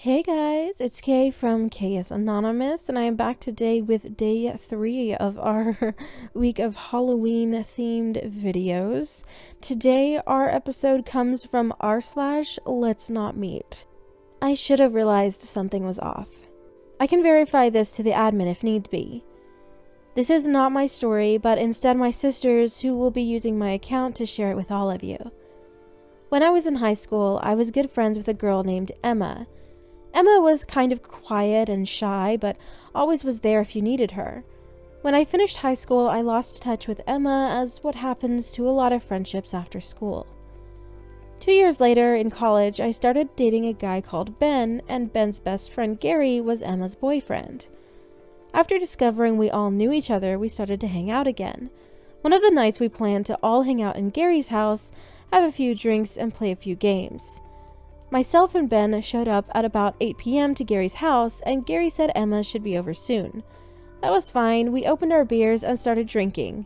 Hey guys, it's Kay from KS Anonymous, and I am back today with day 3 of our week of Halloween themed videos. Today, our episode comes from r/LetsNotMeet. I should have realized something was off. I can verify this to the admin if need be. This is not my story, but instead my sister's, who will be using my account to share it with all of you. When I was in high school, I was good friends with a girl named Emma. Emma was kind of quiet and shy, but always was there if you needed her. When I finished high school, I lost touch with Emma, as what happens to a lot of friendships after school. 2 years later, in college, I started dating a guy called Ben, and Ben's best friend Gary was Emma's boyfriend. After discovering we all knew each other, we started to hang out again. One of the nights we planned to all hang out in Gary's house, have a few drinks, and play a few games. Myself and Ben showed up at about 8 p.m. to Gary's house, and Gary said Emma should be over soon. That was fine. We opened our beers and started drinking.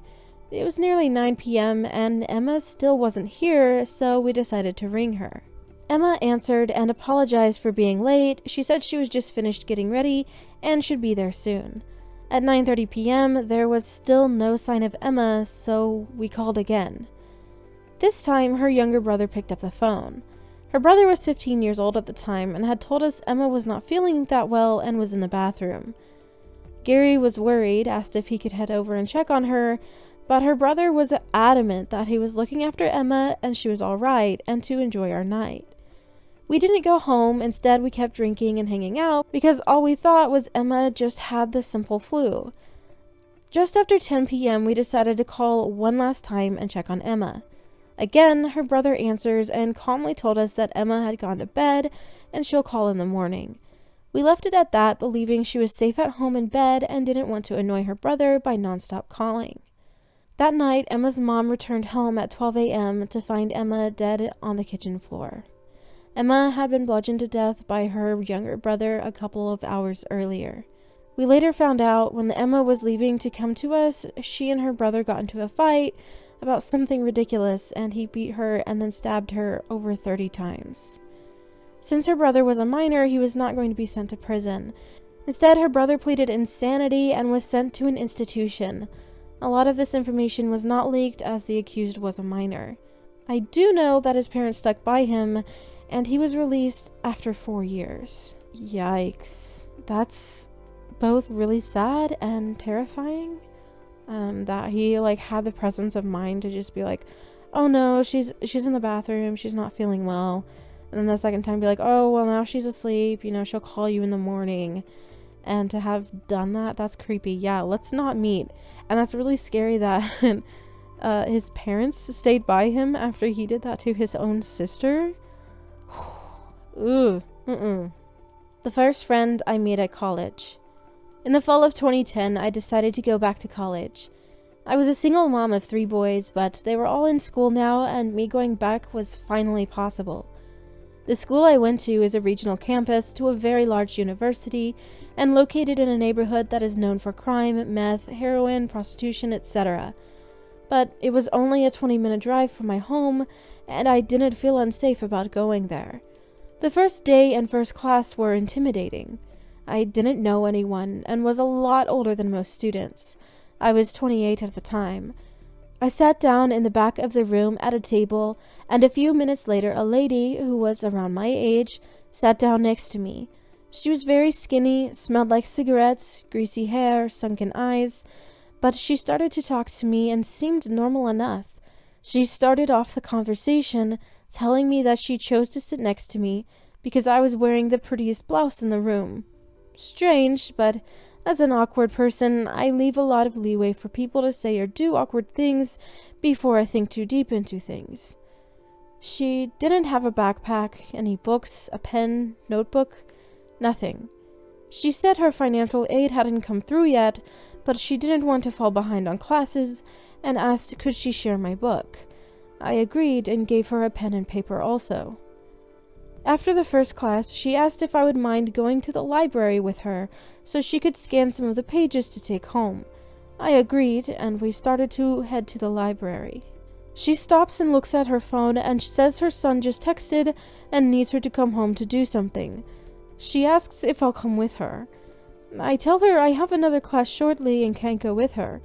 It was nearly 9 p.m. and Emma still wasn't here, so we decided to ring her. Emma answered and apologized for being late. She said she was just finished getting ready and should be there soon. At 9:30 p.m., there was still no sign of Emma, so we called again. This time, her younger brother picked up the phone. Her brother was 15 years old at the time and had told us Emma was not feeling that well and was in the bathroom. Gary was worried, asked if he could head over and check on her, but her brother was adamant that he was looking after Emma and she was all right and to enjoy our night. We didn't go home. Instead, we kept drinking and hanging out because all we thought was Emma just had the simple flu. Just after 10 p.m., we decided to call one last time and check on Emma. Again, her brother answers and calmly told us that Emma had gone to bed and she'll call in the morning. We left it at that, believing she was safe at home in bed and didn't want to annoy her brother by nonstop calling. That night, Emma's mom returned home at 12 a.m. to find Emma dead on the kitchen floor. Emma had been bludgeoned to death by her younger brother a couple of hours earlier. We later found out when Emma was leaving to come to us, she and her brother got into a fight about something ridiculous, and he beat her and then stabbed her over 30 times. Since her brother was a minor, he was not going to be sent to prison. Instead, her brother pleaded insanity and was sent to an institution. A lot of this information was not leaked as the accused was a minor. I do know that his parents stuck by him, and he was released after 4 years. Yikes. That's both really sad and terrifying. That he had the presence of mind to just be like, oh no, she's in the bathroom, she's not feeling well. And then the second time be like, oh well, now she's asleep, she'll call you in the morning. And to have done that, that's creepy. Yeah, let's not meet. And that's really scary that his parents stayed by him after he did that to his own sister. Ugh. The first friend I made at college. In the fall of 2010, I decided to go back to college. I was a single mom of 3 boys, but they were all in school now, and me going back was finally possible. The school I went to is a regional campus to a very large university, and located in a neighborhood that is known for crime, meth, heroin, prostitution, etc. But it was only a 20-minute drive from my home, and I didn't feel unsafe about going there. The first day and first class were intimidating. I didn't know anyone and was a lot older than most students. I was 28 at the time. I sat down in the back of the room at a table, and a few minutes later a lady, who was around my age, sat down next to me. She was very skinny, smelled like cigarettes, greasy hair, sunken eyes, but she started to talk to me and seemed normal enough. She started off the conversation, telling me that she chose to sit next to me because I was wearing the prettiest blouse in the room. Strange, but as an awkward person, I leave a lot of leeway for people to say or do awkward things before I think too deep into things. She didn't have a backpack, any books, a pen, notebook, nothing. She said her financial aid hadn't come through yet, but she didn't want to fall behind on classes and asked could she share my book. I agreed and gave her a pen and paper also. After the first class, she asked if I would mind going to the library with her so she could scan some of the pages to take home. I agreed, and we started to head to the library. She stops and looks at her phone and says her son just texted and needs her to come home to do something. She asks if I'll come with her. I tell her I have another class shortly and can't go with her.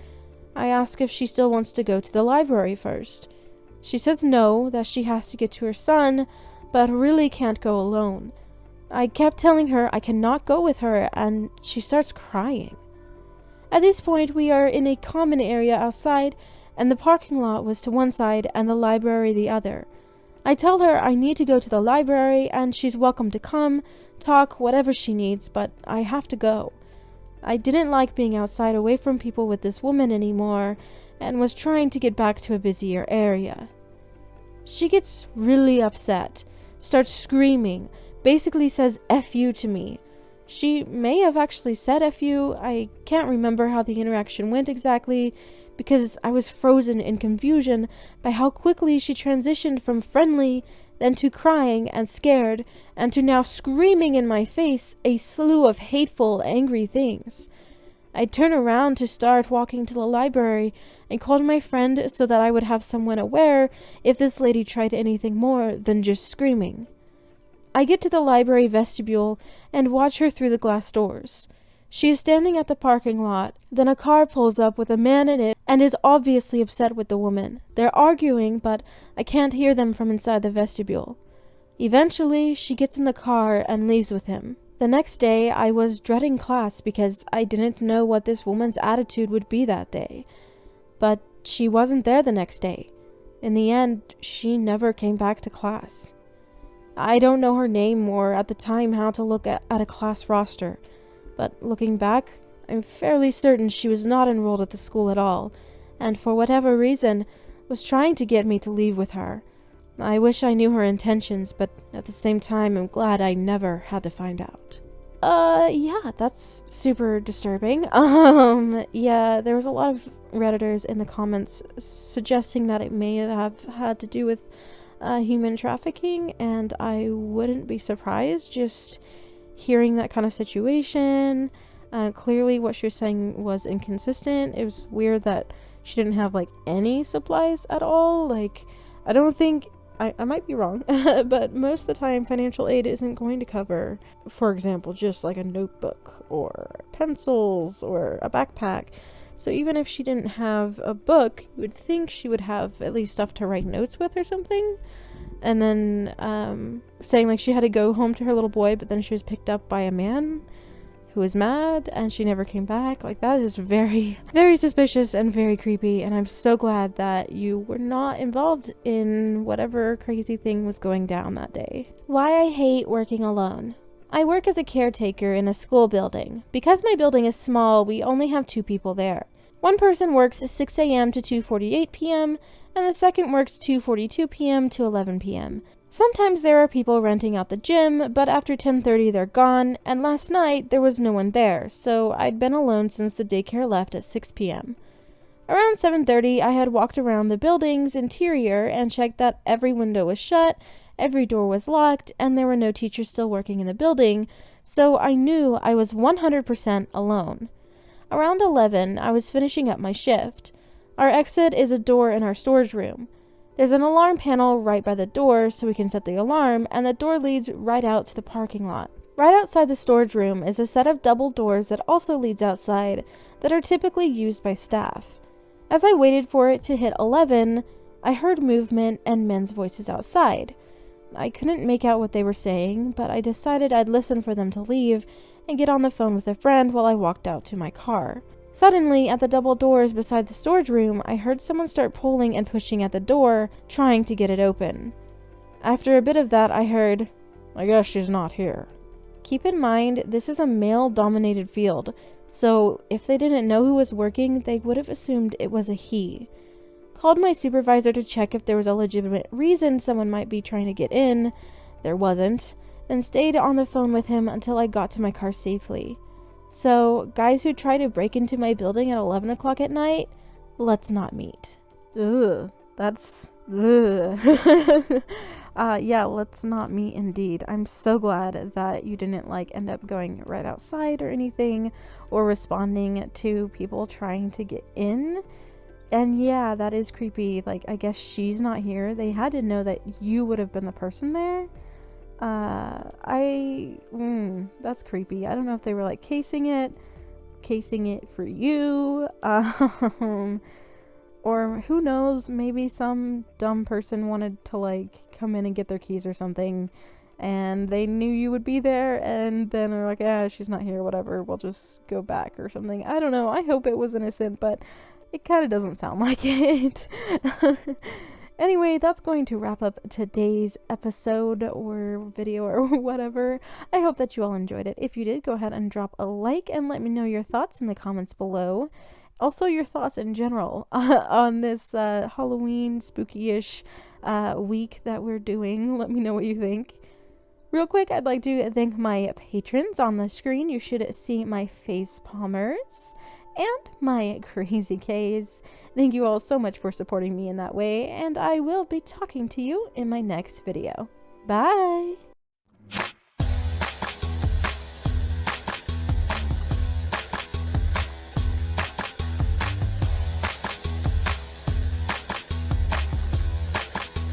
I ask if she still wants to go to the library first. She says no, that she has to get to her son, but really can't go alone. I kept telling her I cannot go with her, and she starts crying. At this point, we are in a common area outside, and the parking lot was to one side and the library the other. I tell her I need to go to the library, and she's welcome to come, talk, whatever she needs, but I have to go. I didn't like being outside away from people with this woman anymore, and was trying to get back to a busier area. She gets really upset, starts screaming, basically says F you to me. She may have actually said F you, I can't remember how the interaction went exactly, because I was frozen in confusion by how quickly she transitioned from friendly, then to crying and scared, and to now screaming in my face a slew of hateful, angry things. I turned around to start walking to the library and called my friend so that I would have someone aware if this lady tried anything more than just screaming. I get to the library vestibule and watch her through the glass doors. She is standing at the parking lot, then a car pulls up with a man in it and is obviously upset with the woman. They're arguing, but I can't hear them from inside the vestibule. Eventually, she gets in the car and leaves with him. The next day, I was dreading class because I didn't know what this woman's attitude would be that day. But she wasn't there the next day. In the end, she never came back to class. I don't know her name or at the time how to look at a class roster, but looking back, I'm fairly certain she was not enrolled at the school at all, and for whatever reason, was trying to get me to leave with her. I wish I knew her intentions, but at the same time, I'm glad I never had to find out. Yeah, that's super disturbing. Yeah, there was a lot of Redditors in the comments suggesting that it may have had to do with human trafficking, and I wouldn't be surprised just hearing that kind of situation. Clearly what she was saying was inconsistent. It was weird that she didn't have like any supplies at all. Like, I don't think, I might be wrong, but most of the time financial aid isn't going to cover, for example, just like a notebook or pencils or a backpack. So even if she didn't have a book, you would think she would have at least stuff to write notes with or something. And then saying like she had to go home to her little boy, but then she was picked up by a man who was mad and she never came back. Like, that is very, very suspicious and very creepy. And I'm so glad that you were not involved in whatever crazy thing was going down that day. Why I hate working alone. I work as a caretaker in a school building. Because my building is small, we only have 2 people there. One person works 6 a.m. to 2:48 p.m., and the second works 2:42 p.m. to 11 p.m. Sometimes there are people renting out the gym, but after 10:30 they're gone, and last night there was no one there, so I'd been alone since the daycare left at 6 p.m. Around 7:30, I had walked around the building's interior and checked that every window was shut, every door was locked, and there were no teachers still working in the building, so I knew I was 100% alone. Around 11, I was finishing up my shift. Our exit is a door in our storage room. There's an alarm panel right by the door so we can set the alarm, and the door leads right out to the parking lot. Right outside the storage room is a set of double doors that also leads outside that are typically used by staff. As I waited for it to hit 11, I heard movement and men's voices outside. I couldn't make out what they were saying, but I decided I'd listen for them to leave and get on the phone with a friend while I walked out to my car. Suddenly, at the double doors beside the storage room, I heard someone start pulling and pushing at the door, trying to get it open. After a bit of that, I heard, "I guess she's not here." Keep in mind, this is a male-dominated field, so if they didn't know who was working, they would have assumed it was a he. Called my supervisor to check if there was a legitimate reason someone might be trying to get in. There wasn't, and stayed on the phone with him until I got to my car safely. So, guys who try to break into my building at 11 o'clock at night, let's not meet. Ugh, that's... ugh. Yeah, let's not meet indeed. I'm so glad that you didn't, like, end up going right outside or anything, or responding to people trying to get in. And yeah, that is creepy. Like, I guess she's not here. They had to know that you would have been the person there. That's creepy. I don't know if they were like casing it for you, or who knows, maybe some dumb person wanted to like come in and get their keys or something, and they knew you would be there, and then they're like, she's not here, whatever, we'll just go back or something. I don't know. I hope it was innocent, but it kind of doesn't sound like it. Anyway, that's going to wrap up today's episode or video or whatever. I hope that you all enjoyed it. If you did, go ahead and drop a like and let me know your thoughts in the comments below. Also, your thoughts in general on this Halloween spooky-ish week that we're doing. Let me know what you think. Real quick, I'd like to thank my patrons on the screen. You should see my face palmers and my crazy K's. Thank you all so much for supporting me in that way, and I will be talking to you in my next video. Bye!